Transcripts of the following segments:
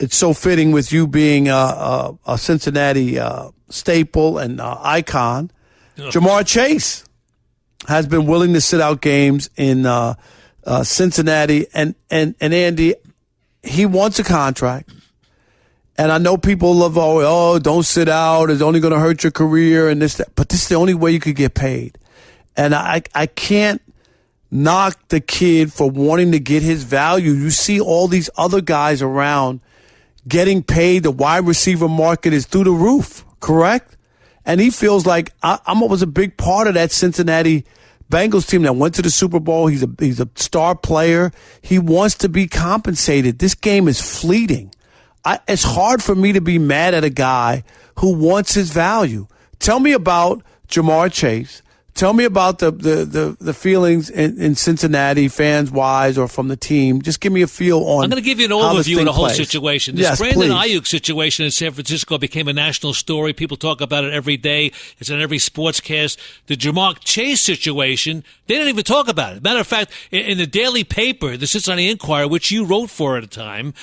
it's so fitting with you being a Cincinnati staple and icon. JaMarr Chase has been willing to sit out games in Cincinnati, and Andy, he wants a contract. And I know people love, don't sit out. It's only going to hurt your career and this, that. But this is the only way you could get paid. And I can't knock the kid for wanting to get his value. You see all these other guys around getting paid. The wide receiver market is through the roof, correct? And he feels like I was a big part of that Cincinnati Bengals team that went to the Super Bowl. He's a star player. He wants to be compensated. This game is fleeting. It's hard for me to be mad at a guy who wants his value. Tell me about JaMarr Chase. Tell me about the feelings in Cincinnati, fans-wise, or from the team. Just give me a feel on. I'm going to give you an overview of the whole situation. This Brandon please. Ayuk situation in San Francisco became a national story. People talk about it every day. It's on every sportscast. The JaMarr Chase situation, they didn't even talk about it. Matter of fact, in the daily paper, the Cincinnati Enquirer, which you wrote for at a time,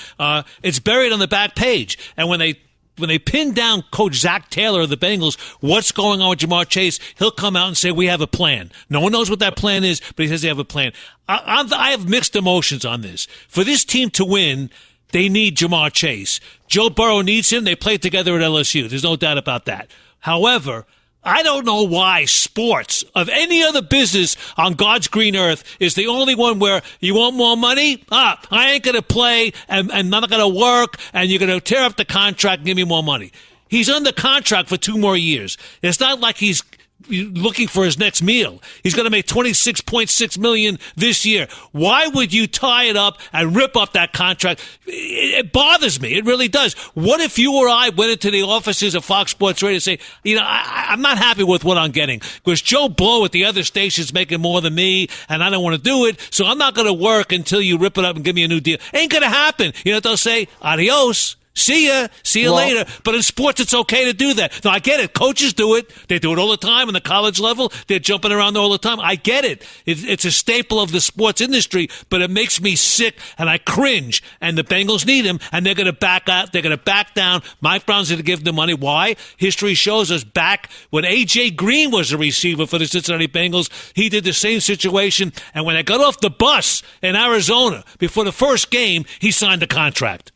it's buried on the back page. And when they pin down Coach Zach Taylor of the Bengals, what's going on with JaMarr Chase, he'll come out and say, we have a plan. No one knows what that plan is, but he says they have a plan. I have mixed emotions on this. For this team to win, they need JaMarr Chase. Joe Burrow needs him. They played together at LSU. There's no doubt about that. However, I don't know why sports of any other business on God's green earth is the only one where you want more money? I ain't going to play and I'm not going to work and you're going to tear up the contract and give me more money. He's under contract for 2 more years. It's not like he's looking for his next meal. He's going to make $26.6 million this year. Why would you tie it up and rip up that contract? It bothers me. It really does. What if you or I went into the offices of Fox Sports Radio and say, I'm not happy with what I'm getting because Joe Blow at the other station's making more than me and I don't want to do it, so I'm not going to work until you rip it up and give me a new deal. Ain't going to happen. You know what they'll say? Adios. See you later. But in sports, it's okay to do that. Now, I get it. Coaches do it. They do it all the time on the college level. They're jumping around all the time. I get it. It's a staple of the sports industry, but it makes me sick and I cringe. And the Bengals need him, and they're going to back out. They're going to back down. Mike Brown's going to give them money. Why? History shows us back when A.J. Green was a receiver for the Cincinnati Bengals, he did the same situation. And when I got off the bus in Arizona before the first game, he signed a contract.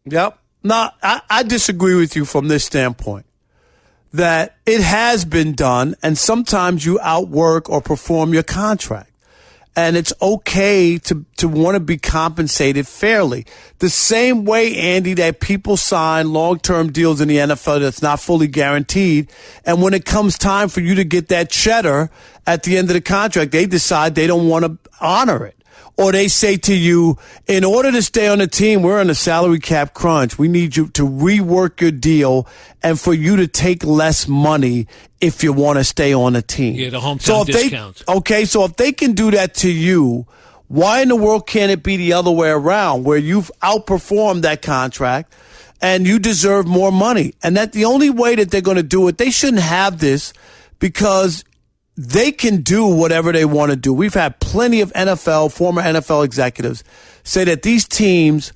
Yep. No, I disagree with you from this standpoint, that it has been done, and sometimes you outwork or perform your contract. And it's okay to want to be compensated fairly. The same way, Andy, that people sign long-term deals in the NFL that's not fully guaranteed, and when it comes time for you to get that cheddar at the end of the contract, they decide they don't want to honor it. Or they say to you, in order to stay on the team, we're in a salary cap crunch. We need you to rework your deal and for you to take less money if you want to stay on the team. Yeah, the hometown discount. So if they can do that to you, why in the world can't it be the other way around, where you've outperformed that contract and you deserve more money? And that the only way that they're going to do it, they shouldn't have this because they can do whatever they want to do. We've had plenty of former NFL executives say that these teams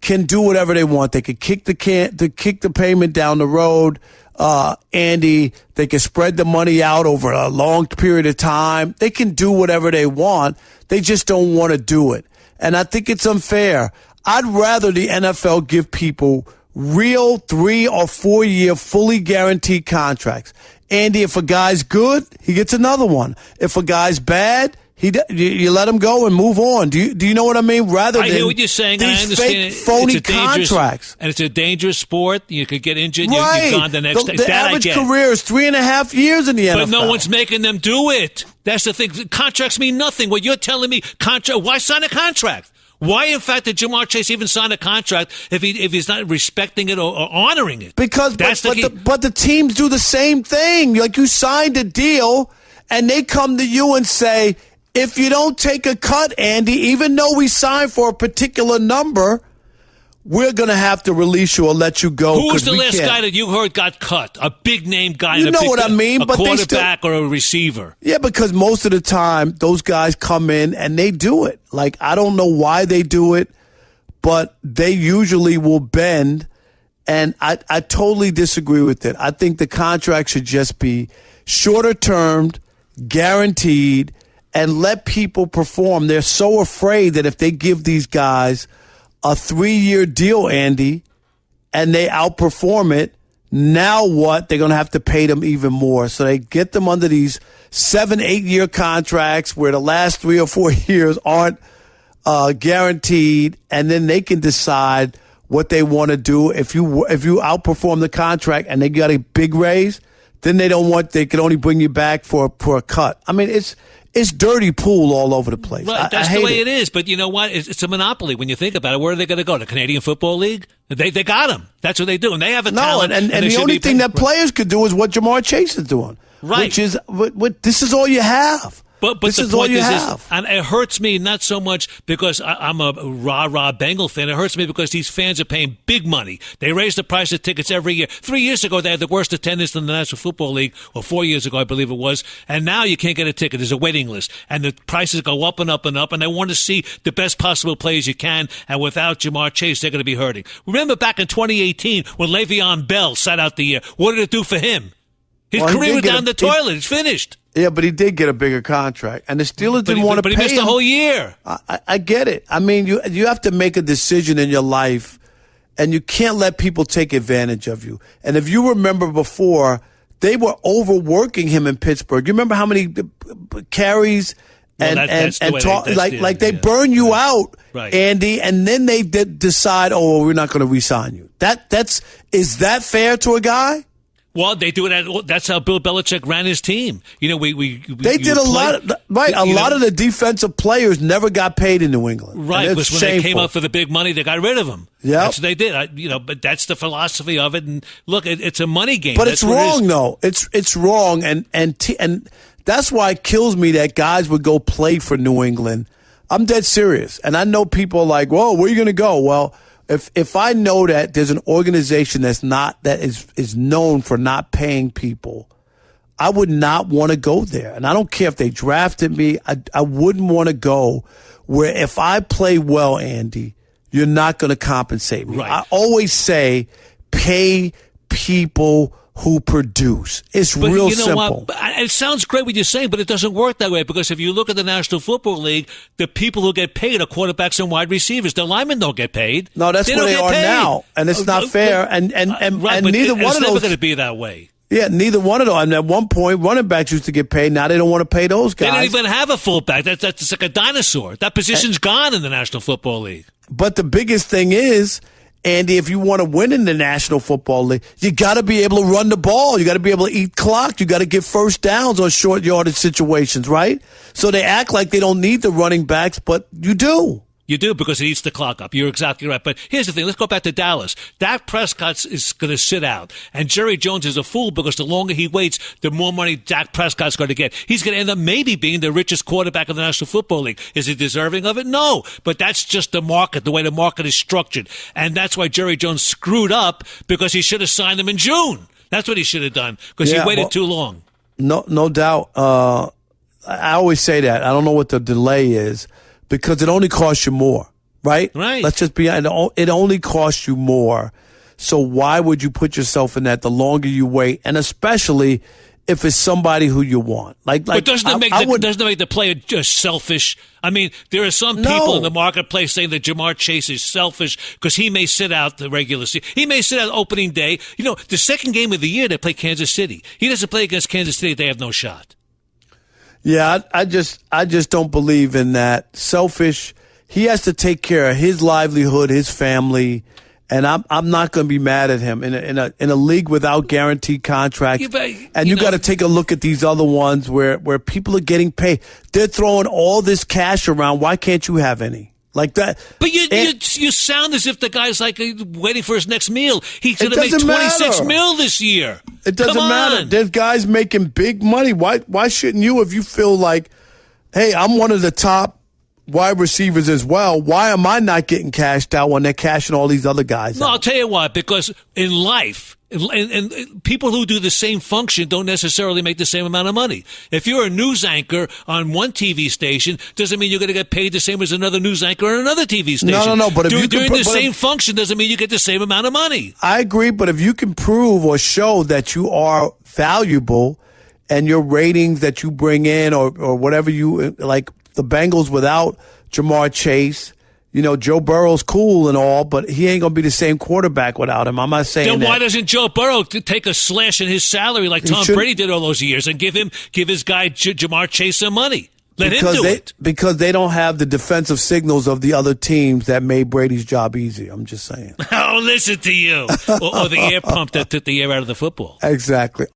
can do whatever they want. They could kick the payment down the road. Andy, they can spread the money out over a long period of time. They can do whatever they want. They just don't want to do it. And I think it's unfair. I'd rather the NFL give people real 3 or 4 year fully guaranteed contracts. Andy, if a guy's good, he gets another one. If a guy's bad, you let him go and move on. Do you know what I mean? Rather than I hear what you're saying. I understand. Fake, phony contracts. And it's a dangerous sport. You could get injured. Right. You've gone the next day. The average career is 3.5 years in the NFL. But no one's making them do it. That's the thing. Contracts mean nothing. What you're telling me, why sign a contract? Why, in fact, did JaMarr Chase even sign a contract if he's not respecting it or honoring it? Because but the teams do the same thing. Like, you signed a deal, and they come to you and say, if you don't take a cut, Andy, even though we signed for a particular number, we're going to have to release you or let you go. Who was the last guy that you heard got cut? A big-name guy. You know what I mean? A quarterback or a receiver. Yeah, because most of the time, those guys come in and they do it. Like, I don't know why they do it, but they usually will bend. And I totally disagree with it. I think the contract should just be shorter termed, guaranteed, and let people perform. They're so afraid that if they give these guys a 3-year deal, Andy, and they outperform it, now what? They're going to have to pay them even more. So they get them under these 7-8-year contracts where the last 3 or 4 years aren't guaranteed, and then they can decide what they want to do. If you outperform the contract and they got a big raise, then they can only bring you back for a cut. I mean, it's dirty pool all over the place. Right, that's the way it is. But you know what? It's a monopoly when you think about it. Where are they going to go? The Canadian Football League? They got them. That's what they do, and they have a talent. And the only thing that players could do is what JaMarr Chase is doing. Right. Which is this is all you have. But this the is all point you is, have. and it hurts me not so much because I'm a rah-rah Bengal fan. It hurts me because these fans are paying big money. They raise the price of tickets every year. 3 years ago, they had the worst attendance in the National Football League, or 4 years ago, I believe it was. And now you can't get a ticket. There's a waiting list. And the prices go up and up and up. And they want to see the best possible players you can. And without JaMarr Chase, they're going to be hurting. Remember back in 2018 when Le'Veon Bell sat out the year? What did it do for him? His career went down the toilet. It's finished. Yeah, but he did get a bigger contract, and the Steelers didn't want to pay him. But he missed the whole year. I get it. I mean, you have to make a decision in your life, and you can't let people take advantage of you. And if you remember before, they were overworking him in Pittsburgh. You remember how many carries they burn you out, right, Andy, and then they decide, we're not going to re-sign you. Is that fair to a guy? Well, they do it. That's how Bill Belichick ran his team. You know, they did a lot of the defensive players never got paid in New England. Right, because when they came out for the big money, they got rid of them. Yeah, that's what they did. But that's the philosophy of it. And look, it's a money game. But it's wrong, though. It's wrong, and that's why it kills me that guys would go play for New England. I'm dead serious, and I know people are like, "Whoa, where are you going to go?" Well, If I know that there's an organization that is known for not paying people, I would not want to go there. And I don't care if they drafted me. I wouldn't want to go where if I play well, Andy, you're not going to compensate me. Right. I always say pay people who produce. It's real simple. It sounds great what you're saying, but it doesn't work that way because if you look at the National Football League, the people who get paid are quarterbacks and wide receivers. The linemen don't get paid. No, that's where they are now, and it's not fair. And neither one of those. It's never going to be that way. Yeah, neither one of those. And at one point, running backs used to get paid. Now they don't want to pay those guys. They don't even have a fullback. That's like a dinosaur. That position's gone in the National Football League. But the biggest thing is, Andy, if you want to win in the National Football League, you got to be able to run the ball. You got to be able to eat clock. You got to get first downs on short yardage situations, right? So they act like they don't need the running backs, but you do. You do because it eats the clock up. You're exactly right. But here's the thing. Let's go back to Dallas. Dak Prescott is going to sit out. And Jerry Jones is a fool because the longer he waits, the more money Dak Prescott's going to get. He's going to end up maybe being the richest quarterback in the National Football League. Is he deserving of it? No. But that's just the market, the way the market is structured. And that's why Jerry Jones screwed up because he should have signed him in June. That's what he should have done because he waited too long. No doubt. I always say that. I don't know what the delay is. Because it only costs you more, right? Right. Let's just be honest. It only costs you more. So why would you put yourself in that the longer you wait? And especially if it's somebody who you want. But doesn't it make the player just selfish? I mean, there are some people in the marketplace saying that JaMarr Chase is selfish because he may sit out the regular season. He may sit out opening day. You know, the second game of the year, they play Kansas City. He doesn't play against Kansas City. They have no shot. Yeah, I just don't believe in that. Selfish. He has to take care of his livelihood, his family, and I'm not going to be mad at him in a league without guaranteed contracts. And you got to take a look at these other ones where people are getting paid. They're throwing all this cash around. Why can't you have any? Like that. But you sound as if the guy's like waiting for his next meal. He's going to make $26 million this year. It doesn't matter. There's guys making big money. Why shouldn't you if you feel like, hey, I'm one of the top wide receivers as well. Why am I not getting cashed out when they're cashing all these other guys out? I'll tell you why. Because in life, And people who do the same function don't necessarily make the same amount of money. If you're a news anchor on one TV station, doesn't mean you're going to get paid the same as another news anchor on another TV station. No. But if doing the same function doesn't mean you get the same amount of money. I agree, but if you can prove or show that you are valuable and your ratings that you bring in or whatever you like, the Bengals without JaMarr Chase. Joe Burrow's cool and all, but he ain't going to be the same quarterback without him. I'm not saying then that. Why doesn't Joe Burrow take a slash in his salary like Tom Brady did all those years and give his guy JaMarr Chase some money? Let him do it. Because they don't have the defensive signals of the other teams that made Brady's job easy. I'm just saying. Oh, listen to you. or the air pump that took the air out of the football. Exactly.